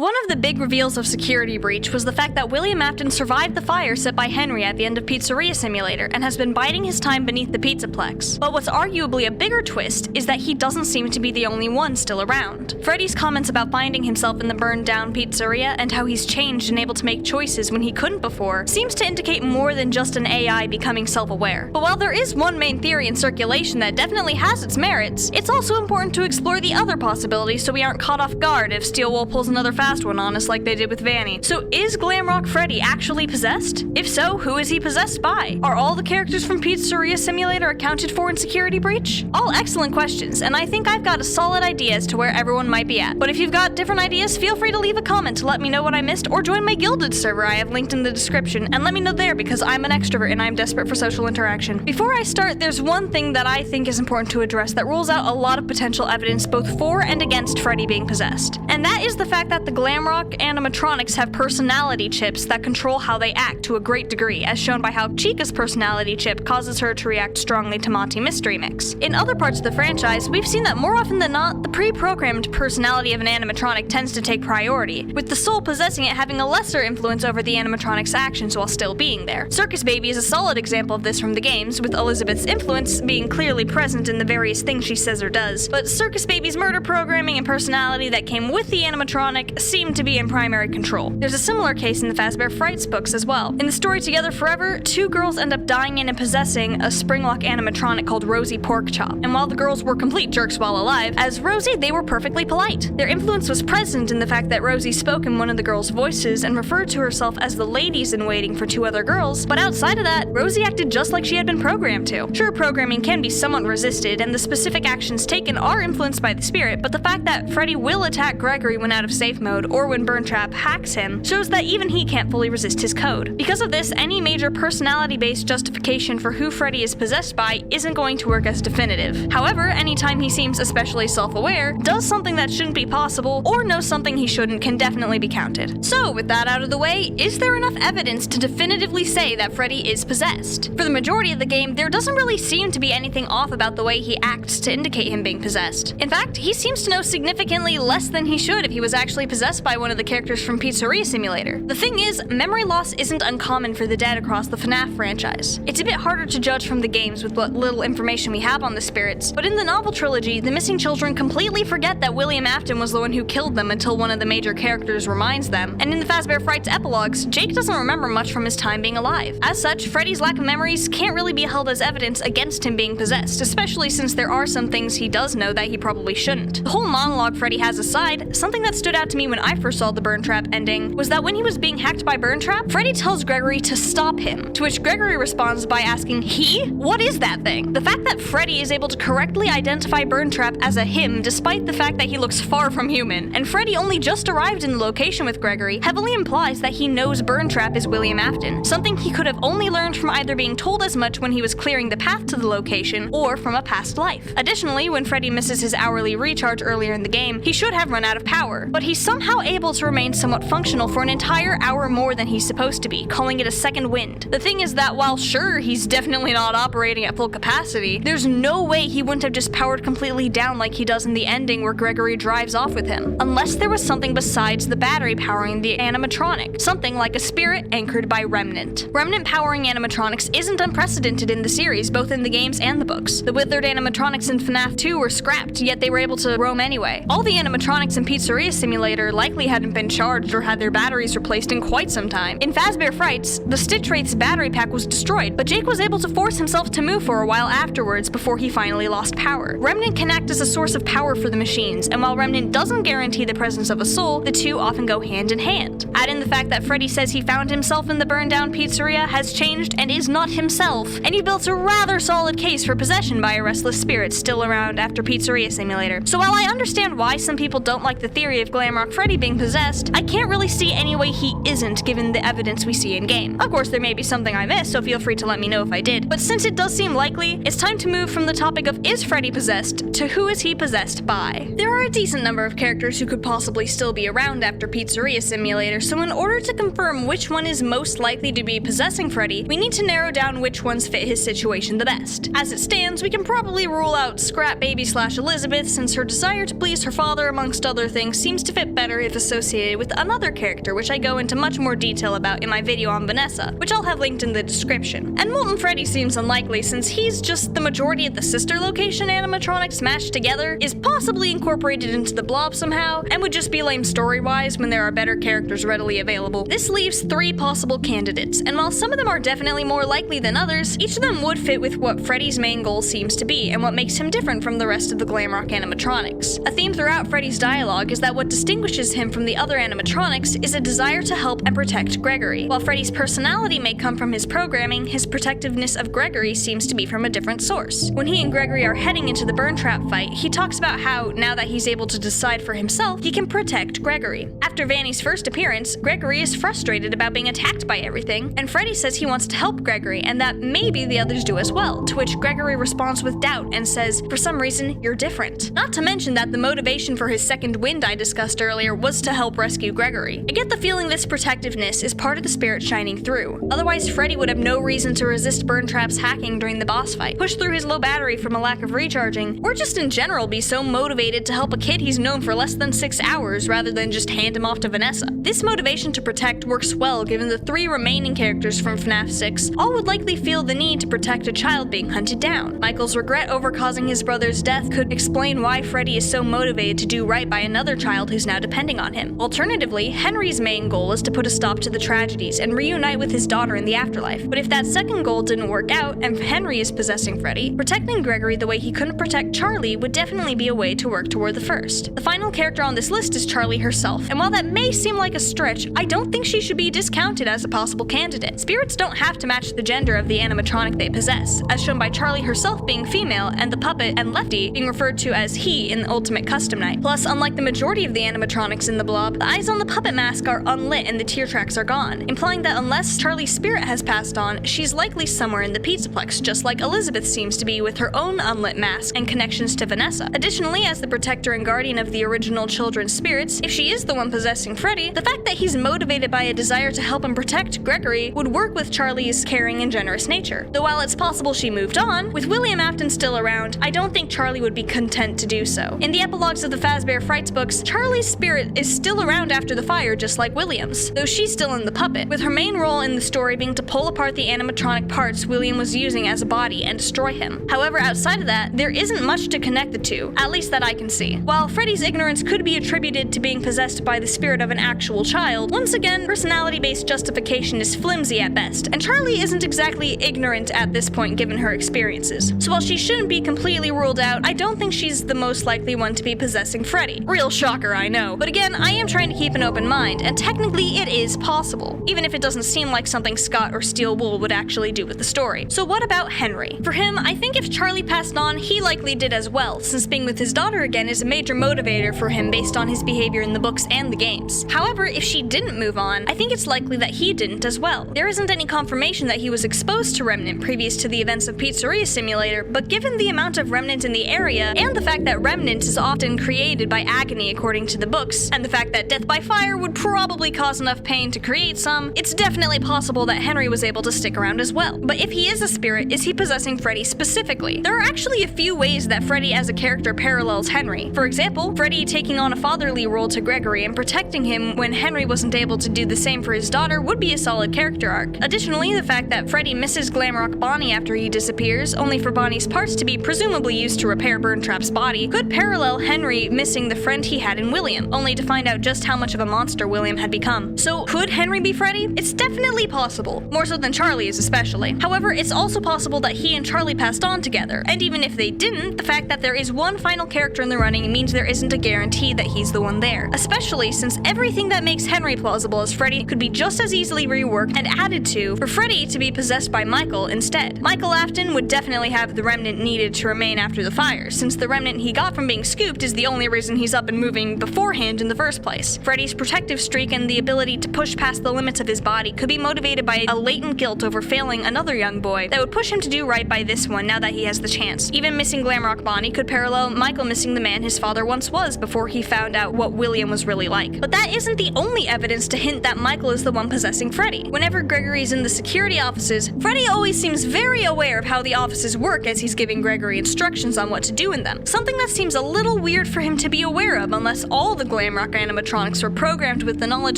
One of the big reveals of Security Breach was the fact that William Afton survived the fire set by Henry at the end of Pizzeria Simulator and has been biding his time beneath the Pizzaplex. But what's arguably a bigger twist is that he doesn't seem to be the only one still around. Freddy's comments about finding himself in the burned down pizzeria and how he's changed and able to make choices when he couldn't before seems to indicate more than just an AI becoming self-aware. But while there is one main theory in circulation that definitely has its merits, it's also important to explore the other possibilities so we aren't caught off guard if Steel Wool pulls another fast one on us like they did with Vanny. So is Glamrock Freddy actually possessed? If so, who is he possessed by? Are all the characters from Pizzeria Simulator accounted for in Security Breach? All excellent questions, and I think I've got a solid idea as to where everyone might be at. But if you've got different ideas, feel free to leave a comment to let me know what I missed, or join my Gilded server I have linked in the description, and let me know there because I'm an extrovert and I'm desperate for social interaction. Before I start, there's one thing that I think is important to address that rules out a lot of potential evidence both for and against Freddy being possessed. And that is the fact that the Glamrock animatronics have personality chips that control how they act to a great degree, as shown by how Chica's personality chip causes her to react strongly to Monty Mystery Mix. In other parts of the franchise, we've seen that more often than not, the pre-programmed personality of an animatronic tends to take priority, with the soul possessing it having a lesser influence over the animatronic's actions while still being there. Circus Baby is a solid example of this from the games, with Elizabeth's influence being clearly present in the various things she says or does, but Circus Baby's murder programming and personality that came with the animatronic seemed to be in primary control. There's a similar case in the Fazbear Frights books as well. In the story Together Forever, two girls end up dying in and possessing a Springlock animatronic called Rosie Porkchop, and while the girls were complete jerks while alive, as Rosie they were perfectly polite. Their influence was present in the fact that Rosie spoke in one of the girls' voices and referred to herself as the ladies-in-waiting for two other girls, but outside of that, Rosie acted just like she had been programmed to. Sure, programming can be somewhat resisted, and the specific actions taken are influenced by the spirit, but the fact that Freddy will attack Gregory when out of safe mode, or when Burntrap hacks him, shows that even he can't fully resist his code. Because of this, any major personality-based justification for who Freddy is possessed by isn't going to work as definitive. However, anytime he seems especially self-aware, does something that shouldn't be possible, or knows something he shouldn't can definitely be counted. So, with that out of the way, is there enough evidence to definitively say that Freddy is possessed? For the majority of the game, there doesn't really seem to be anything off about the way he acts to indicate him being possessed. In fact, he seems to know significantly less than he should if he was actually possessed by one of the characters from Pizzeria Simulator. The thing is, memory loss isn't uncommon for the dead across the FNAF franchise. It's a bit harder to judge from the games with what little information we have on the spirits, but in the novel trilogy, the missing children completely forget that William Afton was the one who killed them until one of the major characters reminds them, and in the Fazbear Frights epilogues, Jake doesn't remember much from his time being alive. As such, Freddy's lack of memories can't really be held as evidence against him being possessed, especially since there are some things he does know that he probably shouldn't. The whole monologue Freddy has aside, something that stood out to me when I first saw the Burntrap ending was that when he was being hacked by Burntrap, Freddy tells Gregory to stop him, to which Gregory responds by asking, "He? What is that thing?" The fact that Freddy is able to correctly identify Burntrap as a him despite the fact that he looks far from human, and Freddy only just arrived in the location with Gregory, heavily implies that he knows Burntrap is William Afton, something he could have only learned from either being told as much when he was clearing the path to the location, or from a past life. Additionally, when Freddy misses his hourly recharge earlier in the game, he should have run out of power, but he's somehow able to remain somewhat functional for an entire hour more than he's supposed to be, calling it a second wind. The thing is that while sure, he's definitely not operating at full capacity, there's no way he wouldn't have just powered completely down like he does in the ending where Gregory drives off with him, unless there was something besides the battery powering the animatronic, something like a spirit anchored by Remnant. Remnant powering animatronics isn't unprecedented in the series, both in the games and the books. The withered animatronics in FNAF 2 were scrapped, yet they were able to roam anyway. All the animatronics in Pizzeria Simulator likely hadn't been charged or had their batteries replaced in quite some time. In Fazbear Frights, the Stitch Wraith's battery pack was destroyed, but Jake was able to force himself to move for a while afterwards before he finally lost power. Remnant can act as a source of power for the machines, and while Remnant doesn't guarantee the presence of a soul, the two often go hand in hand. Add in the fact that Freddy says he found himself in the burned down pizzeria, has changed, and is not himself, and you built a rather solid case for possession by a restless spirit still around after Pizzeria Simulator. So while I understand why some people don't like the theory of Glamrock Freddy being possessed, I can't really see any way he isn't given the evidence we see in game. Of course, there may be something I missed, so feel free to let me know if I did, but since it does seem likely, it's time to move from the topic of is Freddy possessed to who is he possessed by. There are a decent number of characters who could possibly still be around after Pizzeria Simulator, so in order to confirm which one is most likely to be possessing Freddy, we need to narrow down which ones fit his situation the best. As it stands, we can probably rule out Scrap Baby / Elizabeth, since her desire to please her father amongst other things seems to fit better better if associated with another character, which I go into much more detail about in my video on Vanessa, which I'll have linked in the description. And Molten Freddy seems unlikely since he's just the majority of the sister location animatronics smashed together, is possibly incorporated into the blob somehow, and would just be lame story-wise when there are better characters readily available. This leaves 3 possible candidates, and while some of them are definitely more likely than others, each of them would fit with what Freddy's main goal seems to be and what makes him different from the rest of the Glamrock animatronics. A theme throughout Freddy's dialogue is that what distinguishes him from the other animatronics is a desire to help and protect Gregory. While Freddy's personality may come from his programming, his protectiveness of Gregory seems to be from a different source. When he and Gregory are heading into the Burntrap fight, he talks about how, now that he's able to decide for himself, he can protect Gregory. After Vanny's first appearance, Gregory is frustrated about being attacked by everything, and Freddy says he wants to help Gregory and that maybe the others do as well, to which Gregory responds with doubt and says, "For some reason, you're different." Not to mention that the motivation for his second wind I discussed earlier was to help rescue Gregory. I get the feeling this protectiveness is part of the spirit shining through. Otherwise, Freddy would have no reason to resist Burntrap's hacking during the boss fight, push through his low battery from a lack of recharging, or just in general be so motivated to help a kid he's known for less than 6 hours rather than just hand him off to Vanessa. This motivation to protect works well given the 3 remaining characters from FNAF 6 all would likely feel the need to protect a child being hunted down. Michael's regret over causing his brother's death could explain why Freddy is so motivated to do right by another child who's now depending on him. Alternatively, Henry's main goal is to put a stop to the tragedies and reunite with his daughter in the afterlife. But if that second goal didn't work out and Henry is possessing Freddy, protecting Gregory the way he couldn't protect Charlie would definitely be a way to work toward the first. The final character on this list is Charlie herself, and while that may seem like a stretch, I don't think she should be discounted as a possible candidate. Spirits don't have to match the gender of the animatronic they possess, as shown by Charlie herself being female and the puppet and Lefty being referred to as he in the Ultimate Custom Night. Plus, unlike the majority of the animatronics in the blob, the eyes on the puppet mask are unlit and the tear tracks are gone, implying that unless Charlie's spirit has passed on, she's likely somewhere in the Pizzaplex, just like Elizabeth seems to be with her own unlit mask and connections to Vanessa. Additionally, as the protector and guardian of the original children's spirits, if she is the one possessing Freddy, the fact that he's motivated by a desire to help and protect Gregory would work with Charlie's caring and generous nature. Though while it's possible she moved on, with William Afton still around, I don't think Charlie would be content to do so. In the epilogues of the Fazbear Frights books, Charlie's spirit is still around after the fire just like William's, though she's still in the puppet, with her main role in the story being to pull apart the animatronic parts William was using as a body and destroy him. However, outside of that, there isn't much to connect the two, at least that I can see. While Freddy's ignorance could be attributed to being possessed by the spirit of an actual child, once again, personality-based justification is flimsy at best, and Charlie isn't exactly ignorant at this point given her experiences. So while she shouldn't be completely ruled out, I don't think she's the most likely one to be possessing Freddy. Real shocker, I know. But again, I am trying to keep an open mind, and technically it is possible, even if it doesn't seem like something Scott or Steel Wool would actually do with the story. So what about Henry? For him, I think if Charlie passed on, he likely did as well, since being with his daughter again is a major motivator for him based on his behavior in the books and the games. However, if she didn't move on, I think it's likely that he didn't as well. There isn't any confirmation that he was exposed to Remnant previous to the events of Pizzeria Simulator, but given the amount of Remnant in the area, and the fact that Remnant is often created by agony according to the books, and the fact that death by fire would probably cause enough pain to create some, it's definitely possible that Henry was able to stick around as well. But if he is a spirit, is he possessing Freddy specifically? There are actually a few ways that Freddy as a character parallels Henry. For example, Freddy taking on a fatherly role to Gregory and protecting him when Henry wasn't able to do the same for his daughter would be a solid character arc. Additionally, the fact that Freddy misses Glamrock Bonnie after he disappears, only for Bonnie's parts to be presumably used to repair Burntrap's body, could parallel Henry missing the friend he had in William, only to find out just how much of a monster William had become. So could Henry be Freddy? It's definitely possible, more so than Charlie is especially. However, it's also possible that he and Charlie passed on together, and even if they didn't, the fact that there is one final character in the running means there isn't a guarantee that he's the one there, especially since everything that makes Henry plausible as Freddy could be just as easily reworked and added to for Freddy to be possessed by Michael instead. Michael Afton would definitely have the remnant needed to remain after the fire, since the remnant he got from being scooped is the only reason he's up and moving beforehand in the first place. Freddy's protective streak and the ability to push past the limits of his body could be motivated by a latent guilt over failing another young boy that would push him to do right by this one now that he has the chance. Even missing Glamrock Bonnie could parallel Michael missing the man his father once was before he found out what William was really like. But that isn't the only evidence to hint that Michael is the one possessing Freddy. Whenever Gregory's in the security offices, Freddy always seems very aware of how the offices work as he's giving Gregory instructions on what to do in them, something that seems a little weird for him to be aware of unless all the Glamrock animatronics were programmed with the knowledge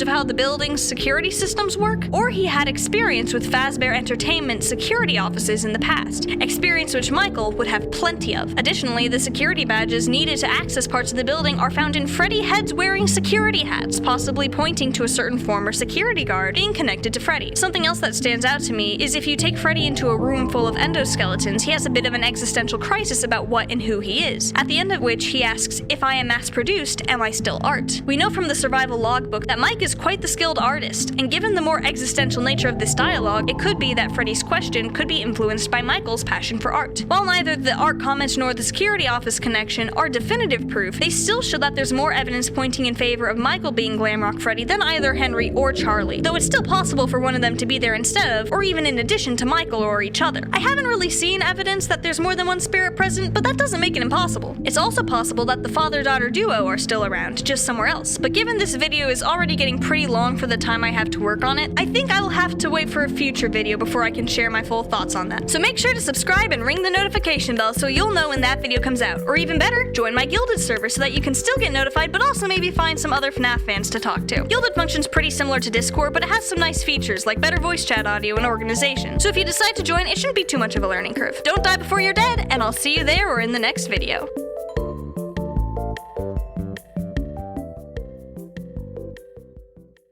of how the building's security systems work, or he had experience with Fazbear Entertainment security offices in the past, experience which Michael would have plenty of. Additionally, the security badges needed to access parts of the building are found in Freddy heads wearing security hats, possibly pointing to a certain former security guard being connected to Freddy. Something else that stands out to me is if you take Freddy into a room full of endoskeletons, he has a bit of an existential crisis about what and who he is, at the end of which he asks, "If I am mass-produced, am I still art?" We know from the survival logbook that Mike is quite the skilled artist, and given the more existential nature of this dialogue, it could be that Freddy's question could be influenced by Michael's passion for art. While neither the art comment nor the security office connection are definitive proof, they still show that there's more evidence pointing in favor of Michael being Glamrock Freddy than either Henry or Charlie, though it's still possible for one of them to be there instead of, or even in addition to Michael or each other. I haven't really seen evidence that there's more than one spirit present, but that doesn't make it impossible. It's also possible that the father-daughter duo are still around, just somewhere else, but given this video is already getting pretty long for the time I have to work on it, I think I will have to wait for a future video before I can share my full thoughts on that. So make sure to subscribe and ring the notification bell so you'll know when that video comes out, or even better, join my Guilded server so that you can still get notified but also maybe find some other FNAF fans to talk to. Guilded functions pretty similar to Discord, but it has some nice features like better voice chat audio and organization, so if you decide to join, it shouldn't be too much of a learning curve. Don't die before you're dead, and I'll see you there or in the next video.